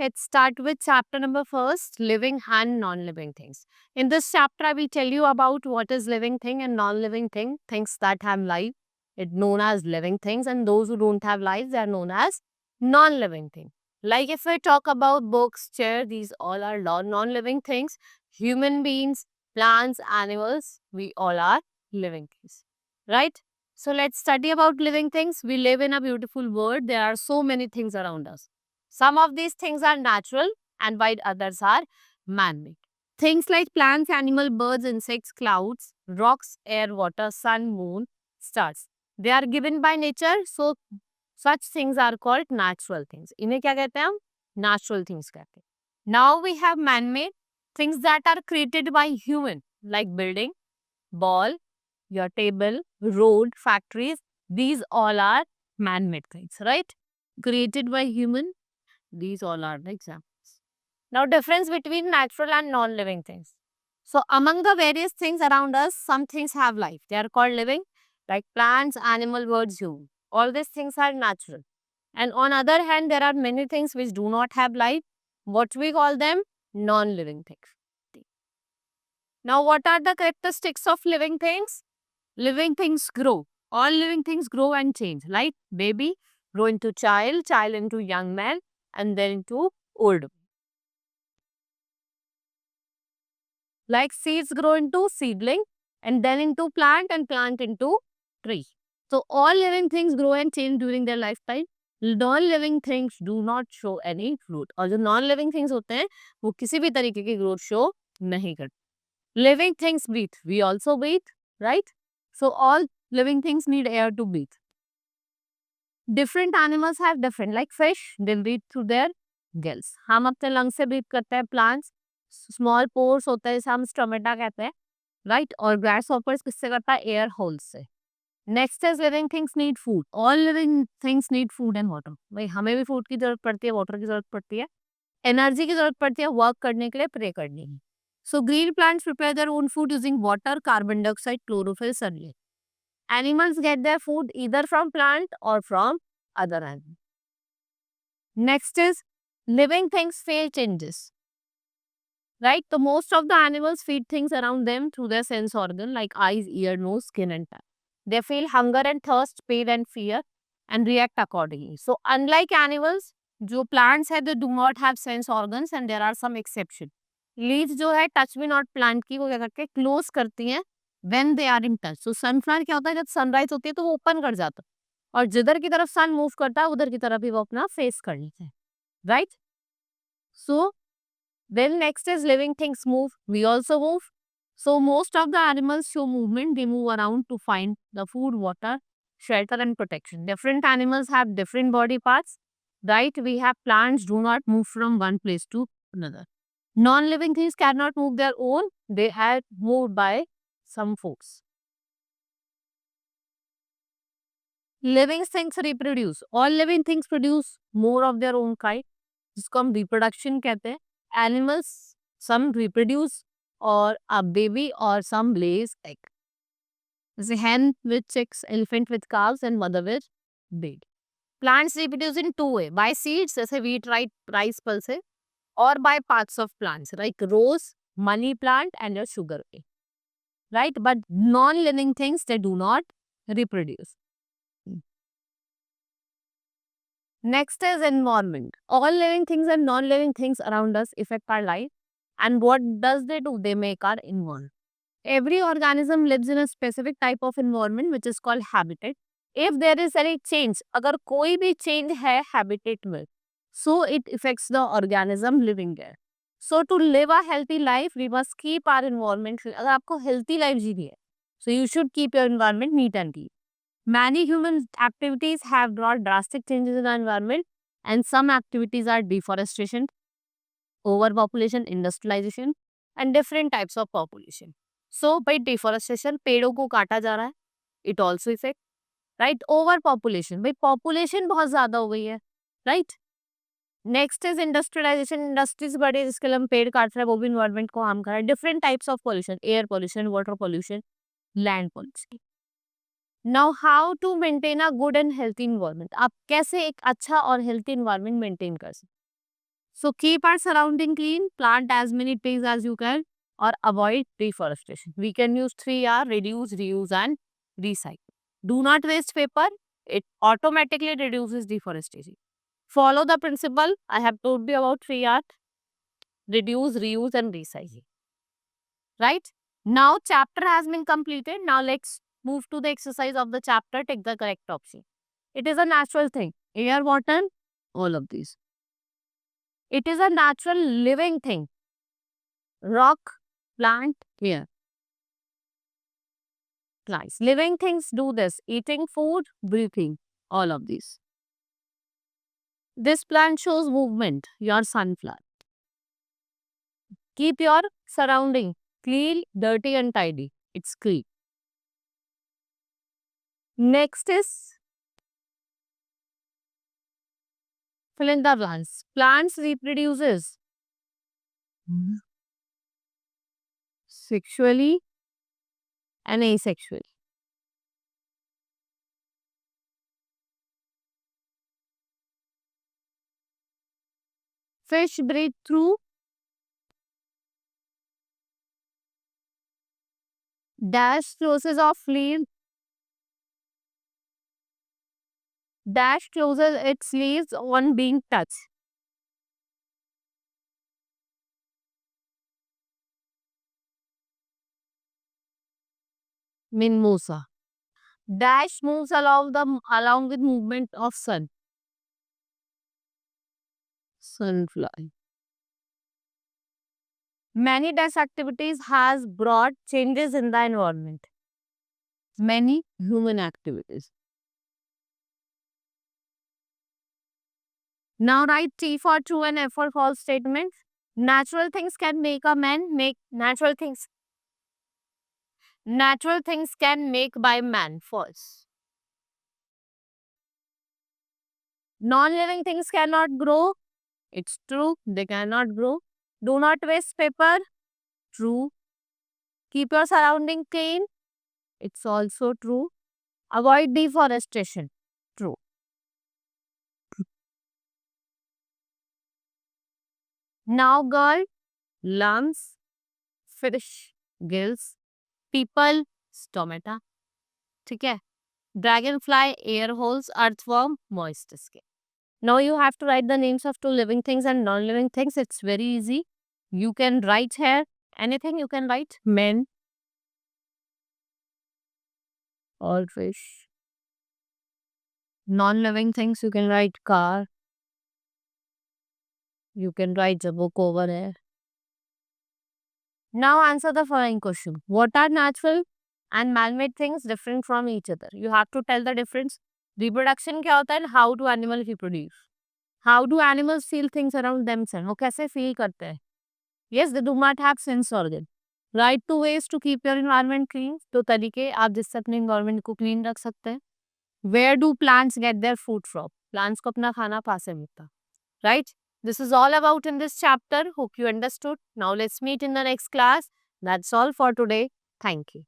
let's start with chapter number first, living and non-living things. In this chapter, I will tell you about what is living thing and non-living thing, things that have life, it known as living things, and those who don't have lives, they are known as non-living thing. Like if we talk about books, chair, these all are non-living things. Human beings, plants, animals, we all are living things, right? So let's study about living things. We live in a beautiful world. There are so many things around us. Some of these things are natural and while others are man-made. Things like plants, animal, birds, insects, clouds, rocks, air, water, sun, moon, stars. They are given by nature, so such things are called natural things. इन्हें क्या कहते हैं हम? Natural things कहते हैं. Now we have man-made things that are created by human, like building, ball, your table, road, factories. These all are man-made things, right? Created by human. These all are the examples. Now, difference between natural and non-living things. So, among the various things around us, some things have life. They are called living, like plants, animal, birds, human. All these things are natural. And on other hand, there are many things which do not have life. What we call them? Non-living things. Now, what are the characteristics of living things? Living things grow. All living things grow and change. Like baby, grow into child, child into young man, and then into old. Like seeds grow into seedling, and then into plant, and plant into tree. So all living things grow and change during their lifetime. Non-living things do not show any growth. और जो non-living things होते हैं वो किसी भी तरीके की growth show नहीं करते. Living things breathe. We also breathe, right? So all living things need air to breathe. Different animals have different, like fish, they breathe through their gills. हम अपने lungs से breathe करते हैं. Plants, small pores होता है, जिसे हम stomata कहते हैं, right? और grasshoppers किससे करता है? Air holes से. Next is living things need food. All living things need food and water. भाई हमें भी food की जरूरत पड़ती है, water की जरूरत पड़ती है, energy की जरूरत पड़ती है, work करने के लिए, pray करने के लिए. So green plants prepare their own food using water, carbon dioxide, chlorophyll, sunlight. Animals get their food either from plant or from other animals. Next is living things feel changes. Right? So most of the animals feed things around them through their sense organ like eyes, ear, nose, skin and tongue. They feel hunger and thirst, pain and fear and react accordingly. So unlike animals, जो plants है they do not have sense organs and there are some exception. Leaves जो है touch भी not plant की वो क्या करते हैं close करती हैं when they are in touch. So sunflower क्या होता है जब sunrise होती है तो वो open कर जाता है और जिधर की तरफ sun move करता है उधर की तरफ ही वो अपना face कर लेते हैं. Right? So then next is living things move. We also move. So most of the animals show movement. They move around to find the food, water, shelter and protection. Different animals have different body parts. Right? We have plants do not move from one place to another. Non-living things cannot move their own. They are moved by some force. Living things reproduce. All living things produce more of their own kind. जिसको हम reproduction कहते हैं. Animals, some reproduce or a baby or some lays egg. जैसे hen with chicks, elephant with calves and mother with baby. Plants reproduce in two ways. By seeds, जैसे wheat, rice pulses, or by parts of plants like rose, money plant and your sugar cane. Right? But non-living things, they do not reproduce. Next is environment. All living things and non-living things around us affect our life. And what does they do? They make our environment. Every organism lives in a specific type of environment which is called habitat. If there is any change, अगर कोई भी change है habitat में, so it affects the organism living there. So to live a healthy life, we must keep our environment. अगर आपको healthy life जीनी है, so you should keep your environment neat and clean. Many human activities have brought drastic changes in the environment, and some activities are deforestation, overpopulation, industrialization, and different types of population. So, by deforestation, पेड़ों को काटा जा रहा है. It also affects, right? Overpopulation, भाई population बहुत ज़्यादा हो गई है, right? Next is industrialization. Industries बढ़े जिसके लिए हम पेड़ काट रहे हैं वो भी environment को harm कर रहा है. Different types of pollution, air pollution, water pollution, land pollution. Now, how to maintain a good and healthy environment? आप कैसे एक अच्छा और healthy environment maintain कर सकते? So keep our surrounding clean, plant as many trees as you can, or avoid deforestation. We can use 3R: reduce, reuse, and recycle. Do not waste paper. It automatically reduces deforestation. Follow the principle I have told you about 3R: reduce, reuse, and recycle. Right? Now chapter has been completed. Now let's move to the exercise of the chapter. Take the correct option. It is a natural thing. Air, water, all of these. It is a natural living thing. Rock, plant, air. Plants. Living things do this. Eating food, breathing. All of these. This plant shows movement. Your sunflower. Keep your surrounding clean, dirty, and tidy. It's clean. Next is fill in the blanks. Plants reproduces sexually and asexually. Fish breathe through dash closes of leaves. Dash closes its leaves on being touched. Mimosa. Dash moves along with movement of sun. Sunfly. Many dash activities has brought changes in the environment. Many human activities. Now write T for true and F for false statements. Natural things can make a man make natural things. Natural things can make by man. False. Non-living things cannot grow. It's true. They cannot grow. Do not waste paper. True. Keep your surrounding clean. It's also true. Avoid deforestation. True. Now, girl, lungs, fish, gills, people, stomata. ठीक है? Dragonfly, air holes, earthworm, moist skin. Now you have to write the names of two living things and non-living things. It's very easy. You can write here anything you can write. Men or fish. Non-living things you can write car. You can write the book over here. Now answer the following question. What are natural and man-made things different from each other? You have to tell the difference. Reproduction क्या होता है? How do animals reproduce? How do animals feel things around themselves? वो कैसे feel करते हैं? Yes, they do not have sense organ. Write 2 ways to keep your environment clean. तो तरीके आप जिससे अपने environment को clean रख सकते हैं. Where do plants get their food from? Plants को अपना खाना कहाँ से मिलता? Right? This is all about in this chapter. Hope you understood. Now let's meet in the next class. That's all for today. Thank you.